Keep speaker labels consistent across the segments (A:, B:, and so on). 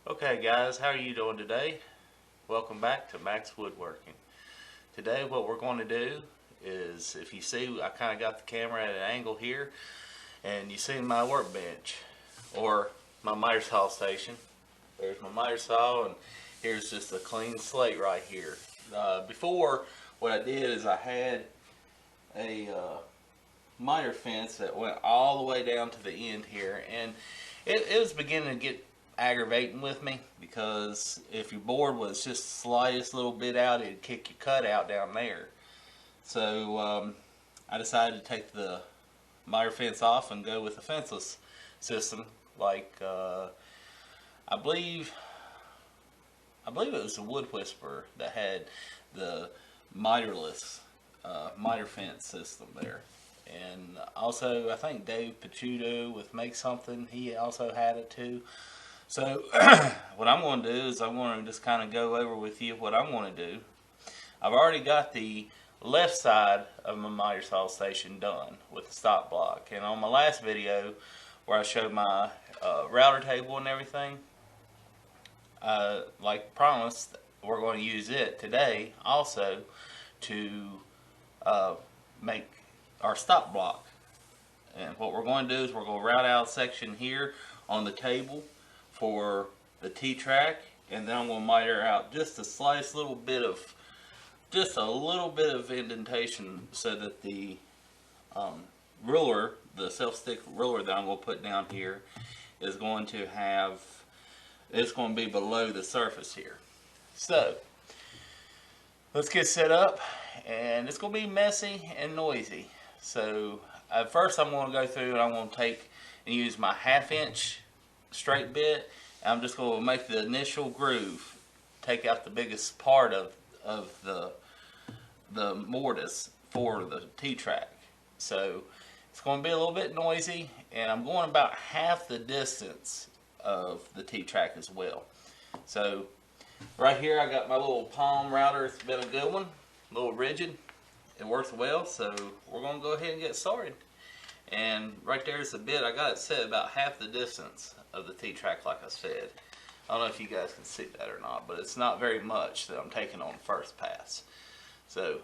A: Okay guys, how are you doing today? Welcome back to Max Woodworking. Today what we're going to do is, if you see, I kind of got the camera at an angle here, and you see my workbench, or my miter saw station. There's my miter saw, and here's just a clean slate right here. Before, what I did is I had a miter fence that went all the way down to the end here, and it was beginning to get aggravating with me, because if your board was just the slightest little bit out, it'd kick your cutout down there. So I decided to take the miter fence off and go with a fenceless system, like I believe it was the Wood Whisperer that had the miterless miter fence system there. And also, I think Dave Pachuto with Make Something, he also had it too. So what I'm going to do is I'm going to just kind of go over with you what I'm going to do. I've already got the left side of my miter saw station done with the stop block. And on my last video where I showed my router table and everything, like promised, we're going to use it today also to make our stop block. And what we're going to do is we're going to route out a section here on the table for the T-track, and then I'm going to miter out just the slightest little bit of, just a little bit of indentation, so that the ruler, the self-stick ruler that I'm going to put down here, is going to have, it's going to be below the surface here. So let's get set up, and it's going to be messy and noisy. So first I'm going to go through and I'm going to take and use my 1/2 inch straight bit. I'm just going to make the initial groove, take out the biggest part of the mortise for the T-track. So it's going to be a little bit noisy, and I'm going about half the distance of the T-track as well. So right here I got my little palm router. It's been a good one, a little rigid. It works well, so we're going to go ahead and get started. And right there's the bit. I got it set about half the distance of the T-track, like I said. I don't know if you guys can see that or not, but it's not very much that I'm taking on the first pass. So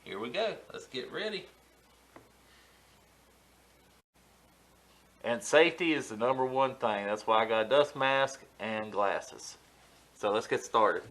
A: here we go. Let's get ready. And safety is the #1 thing. That's why I got a dust mask and glasses. So let's get started.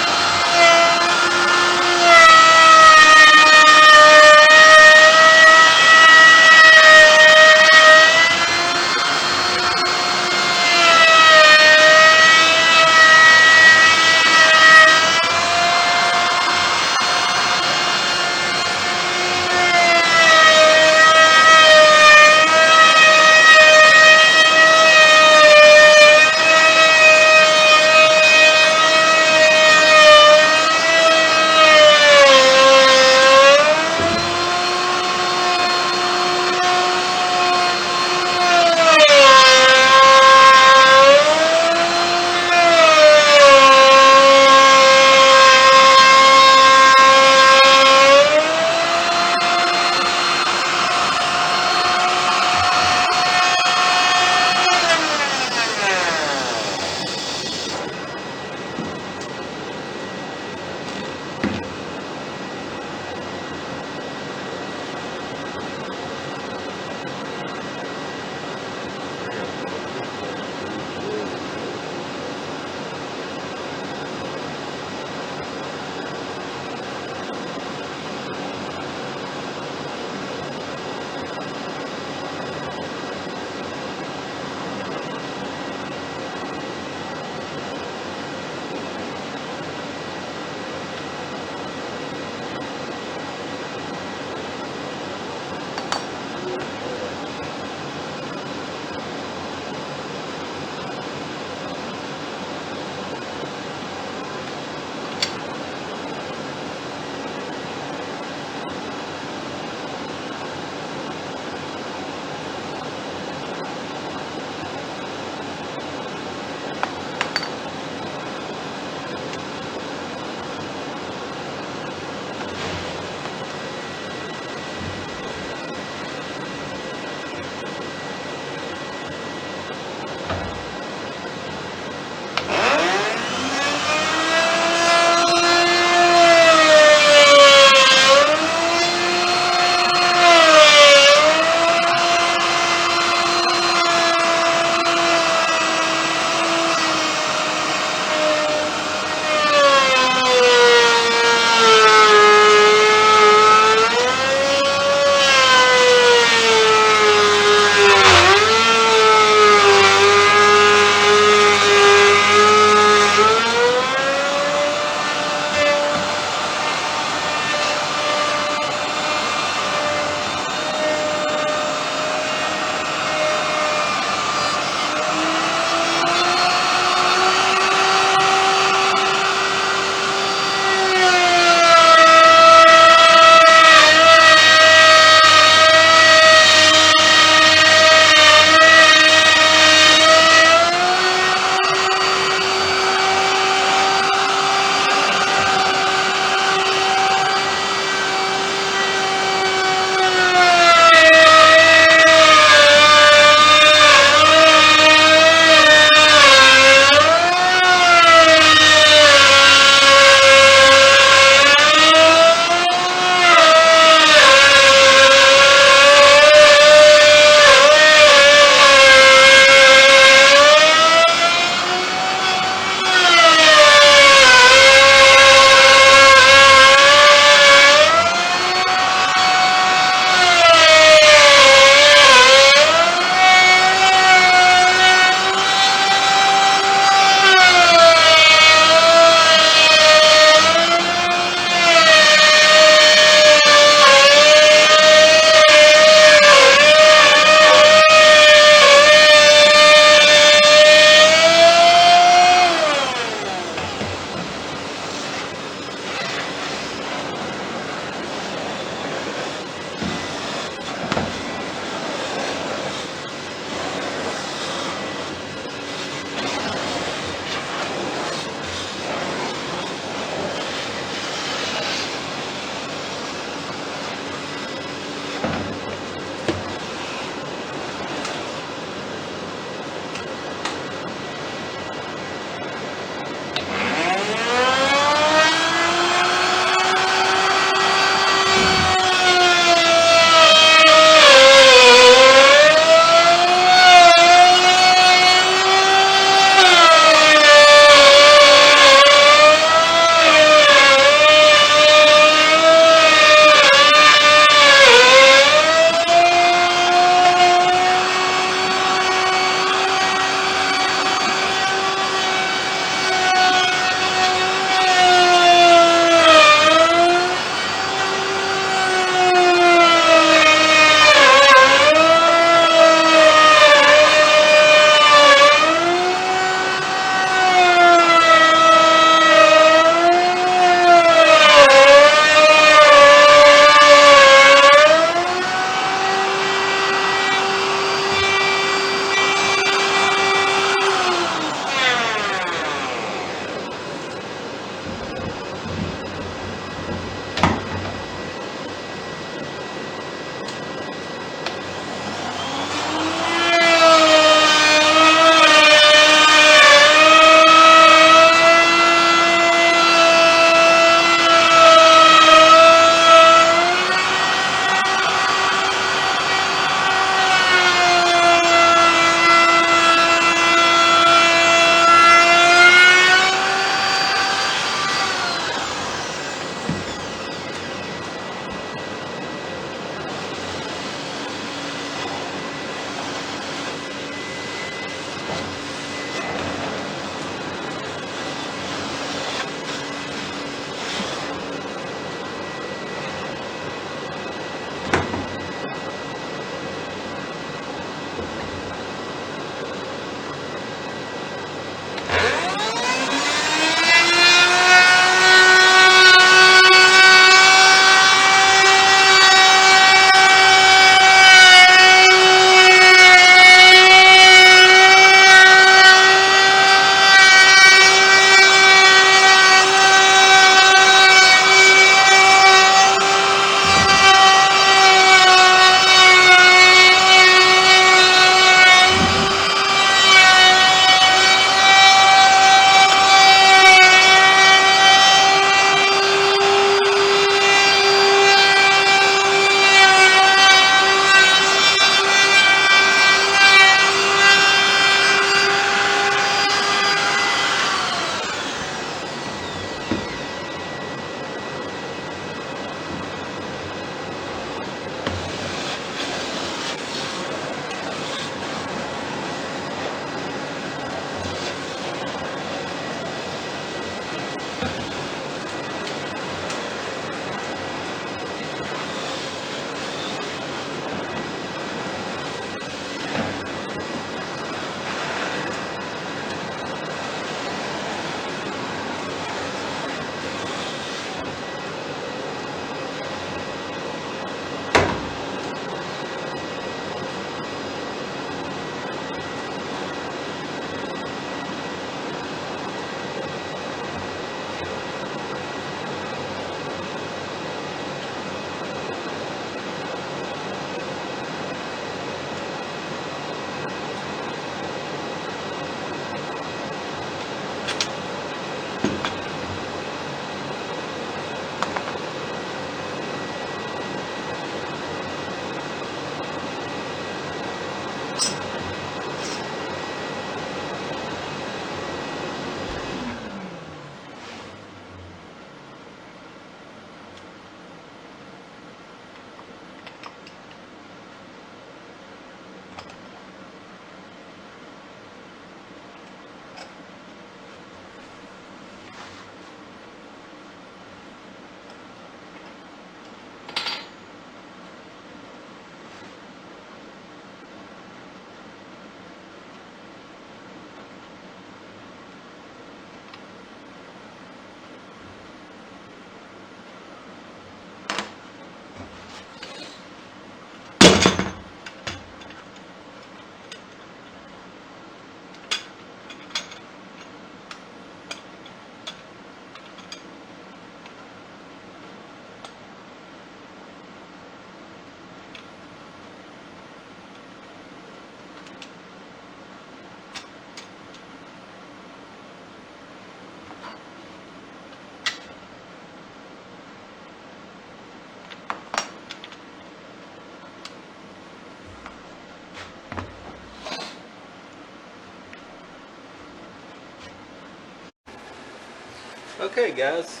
A: Okay guys,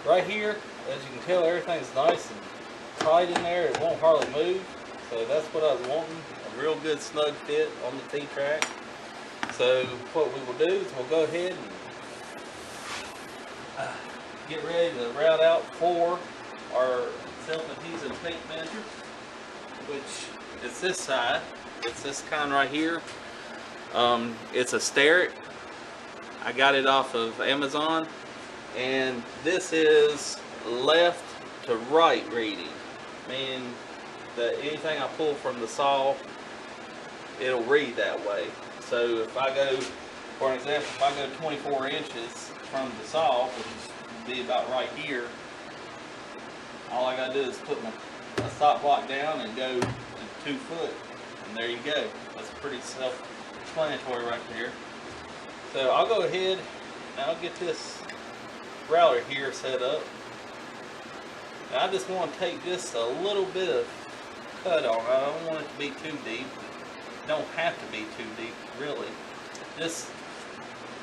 A: right here, as you can tell, everything's nice and tight in there. It won't hardly move. So that's what I was wanting, a real good snug fit on the T-track. So what we will do is we'll go ahead and get ready to route out for our self-adhesive tape measure, which is this side. It's this kind right here. It's a Starrett. I got it off of Amazon, and this is left to right reading, meaning that anything I pull from the saw, it'll read that way. So if I go, for an example, if I go 24 inches from the saw, which would be about right here, all I gotta do is put my stop block down and go to 2 foot, and there you go. That's pretty self-explanatory right there. So I'll go ahead and I'll get this router here set up. Now I just want to take just a little bit of cut on it. I don't want it to be too deep. It don't have to be too deep, really. Just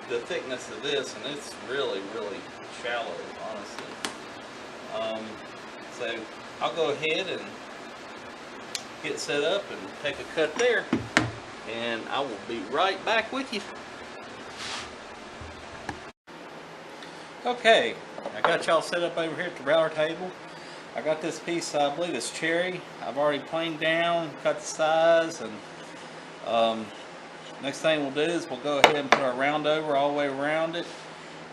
A: the thickness of this, and it's really, really shallow, honestly. So I'll go ahead and get set up and take a cut there, and I will be right back with you. Okay, I got y'all set up over here at the router table. I got this piece, I believe it's cherry. I've already planed down, cut the size, and next thing we'll do is we'll go ahead and put our round over all the way around it,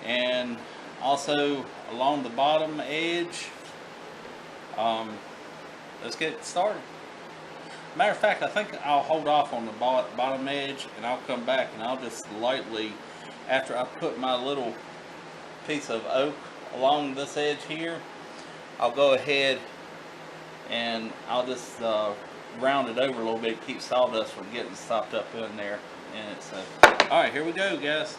A: and also along the bottom edge. Let's get started. Matter of fact, I think I'll hold off on the bottom edge, and I'll come back and I'll just lightly, after I put my little piece of oak along this edge here, I'll go ahead and I'll just round it over a little bit, keep sawdust from getting stopped up in there. And so, all right, here we go, guys.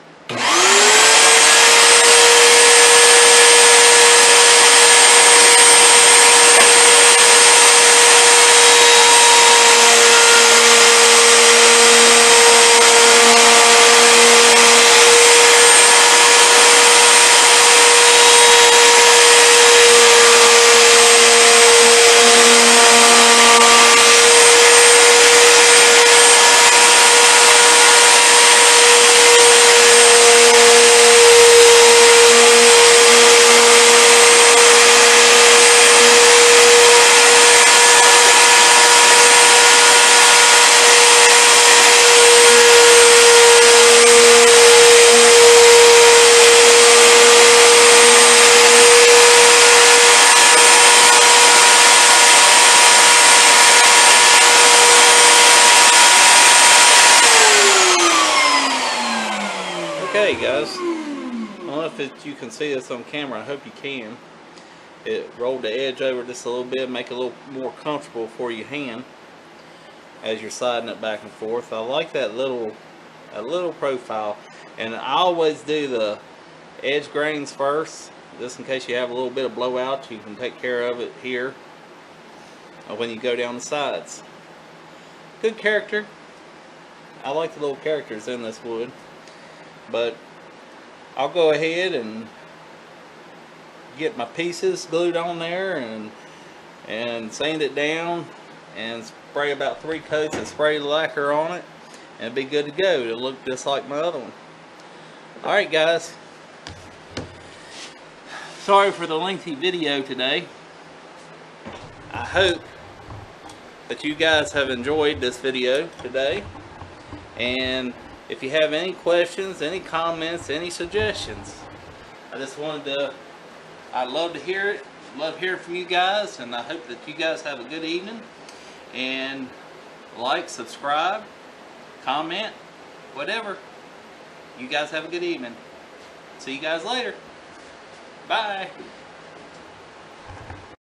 A: Okay guys, I don't know if you can see this on camera. I hope you can. It rolled the edge over just a little bit, make it a little more comfortable for your hand as you're sliding it back and forth. I like that little profile, and I always do the edge grains first, just in case you have a little bit of blowout. You can take care of it here when you go down the sides. Good character. I like the little characters in this wood. But I'll go ahead and get my pieces glued on there and sand it down and spray about 3 coats of spray lacquer on it, and be good to go. It'll look just like my other one. Alright guys, sorry for the lengthy video today. I hope that you guys have enjoyed this video today, and if you have any questions, any comments, any suggestions, I'd love to hear it. Love hearing from you guys, and I hope that you guys have a good evening. And like, subscribe, comment, whatever. You guys have a good evening. See you guys later. Bye.